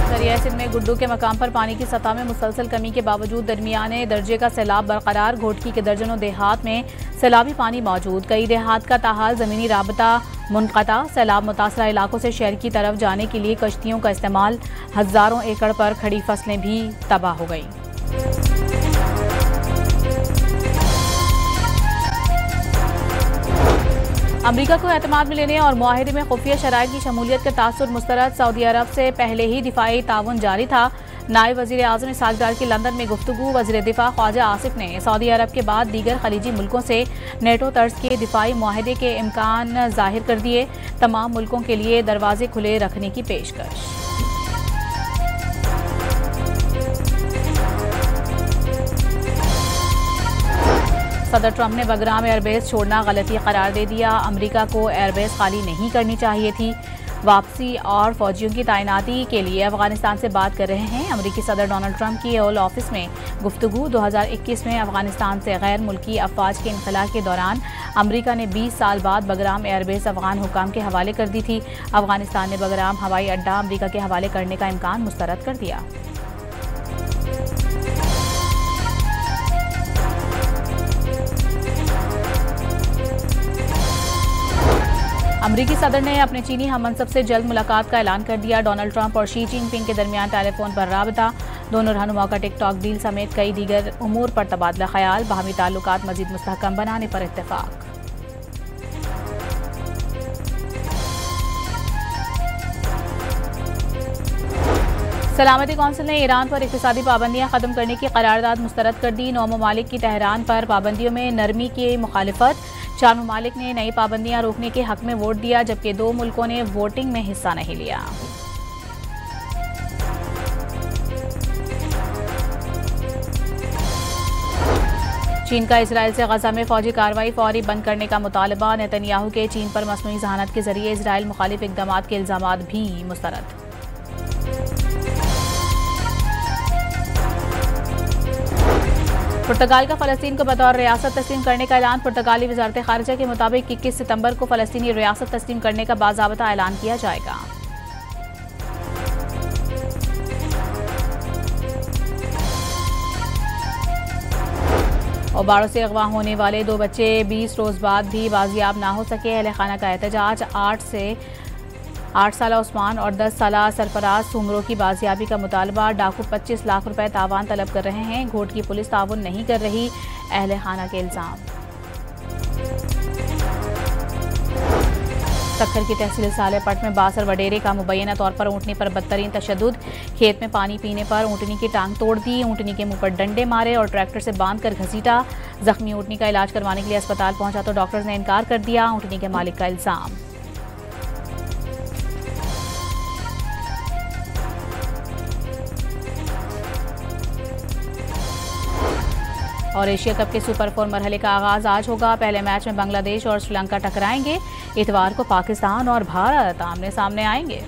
दरिया सिंध में गुड्डू के मकाम पर पानी की सतह में मुसलसल कमी के बावजूद दरमियाने दर्जे का सैलाब बरकरार। घोटकी के दर्जनों देहात में सैलाबी पानी मौजूद। कई देहात का ताहाल ज़मीनी राबता मुनक़ता। सैलाब मुतासरा इलाकों से शहर की तरफ जाने के लिए कश्तियों का इस्तेमाल। हज़ारों एकड़ पर खड़ी फसलें भी तबाह हो गई। अमरीका को एतमाद में लेने और मुआहिदे में खुफिया शराइत की शमूलियत का तासुर मुस्तरद। सऊदी अरब से पहले ही दिफाई ताउन जारी था। नायब वज़ीर आज़म सागदार की लंदन में गुफ्तगू। वज़ीर दिफा ख्वाजा आसिफ ने सऊदी अरब के बाद दीगर खलीजी मुल्कों से नेटो तर्ज के दिफाई मुआहिदे के इम्कान जाहिर कर दिए। तमाम मुल्कों के लिए दरवाजे खुले रखने की पेशकश। सदर ट्रंप ने बगराम एयरबेस छोड़ना गलती करार दे दिया। अमेरिका को एयरबेस खाली नहीं करनी चाहिए थी। वापसी और फौजियों की तैनाती के लिए अफगानिस्तान से बात कर रहे हैं। अमेरिकी सदर डोनाल्ड ट्रंप की ओवल ऑफिस में गुफ्तगू। 2021 में अफगानिस्तान से गैर मुल्की अफवाज के इनखला के दौरान अमेरिका ने 20 साल बाद बगराम एयरबेस अफगान हुकाम के हवाले कर दी थी। अफगानिस्तान ने बगराम हवाई अड्डा अमेरिका के हवाले करने का इम्कान मुस्तरद कर दिया। अमरीकी सदर ने अपने चीनी हममनसब से जल्द मुलाकात का ऐलान कर दिया। डोनाल्ड ट्रंप और शी जिनपिंग के दरमियान टेलीफोन पर राबता। दोनों रहनुमाओं का टिकटॉक डील समेत कई दीगर उमूर पर तबादला ख्याल। बाहमी ताल्लुकात मजीद मुस्तहकम बनाने पर इत्तेफाक। सलामती कौंसिल ने ईरान पर इक़्तिसादी पाबंदियां खत्म करने की करारदाद मुस्तरद कर दी। 9 ममालिक की तेहरान पर पाबंदियों में नरमी की मुखालिफत। 4 ममालिक ने नई पाबंदियां रोकने के हक में वोट दिया, जबकि 2 मुल्कों ने वोटिंग में हिस्सा नहीं लिया। चीन का इजराइल से गजा में फौजी कार्रवाई फौरी बंद करने का मुतालबा। नेतन्याहू के चीन पर मसनूई जहानत के जरिए इजराइल मुखालिफ इक़दामात के इल्जामात भी मुस्तरद। पुर्तगाल का फ़लस्तीन को बतौर रियासत तस्लीम करने का ऐलान। पुर्तगाली वज़ारत ख़ारिजा के मुताबिक 21 सितंबर को फ़लस्तीनी रियासत तस्लीम करने का बाज़ाबता ऐलान किया जाएगा। और बाढ़ से अगवा होने वाले 2 बच्चे 20 रोज़ बाद भी बाजियाब ना हो सके। अहले खाना का एहतजाज। 8 साला उस्मान और 10 साला सरफराज सुमरों की बाजियाबी का मुतालबा। डाकू 25 लाख रुपए तावान तलब कर रहे हैं। घोट की पुलिस ताउन नहीं कर रही, अहले खाना के इल्जाम। सक्खर की तहसील सालेपट में बासर वडेरे का मुबैना तौर पर ऊँटनी पर बदतरीन तशद्दुद। खेत में पानी पीने पर ऊँटनी की टांग तोड़ दी। ऊँटनी के मुंह पर डंडे मारे और ट्रैक्टर से बांध कर घसीटा। जख्मी ऊँटनी का इलाज करवाने के लिए अस्पताल पहुंचा तो डॉक्टर्स ने इनकार कर दिया। ऊँटनी के मालिक का इल्जाम। और एशिया कप के सुपर 4 मरहले का आगाज आज होगा। पहले मैच में बांग्लादेश और श्रीलंका टकराएंगे। इतवार को पाकिस्तान और भारत आमने सामने आएंगे।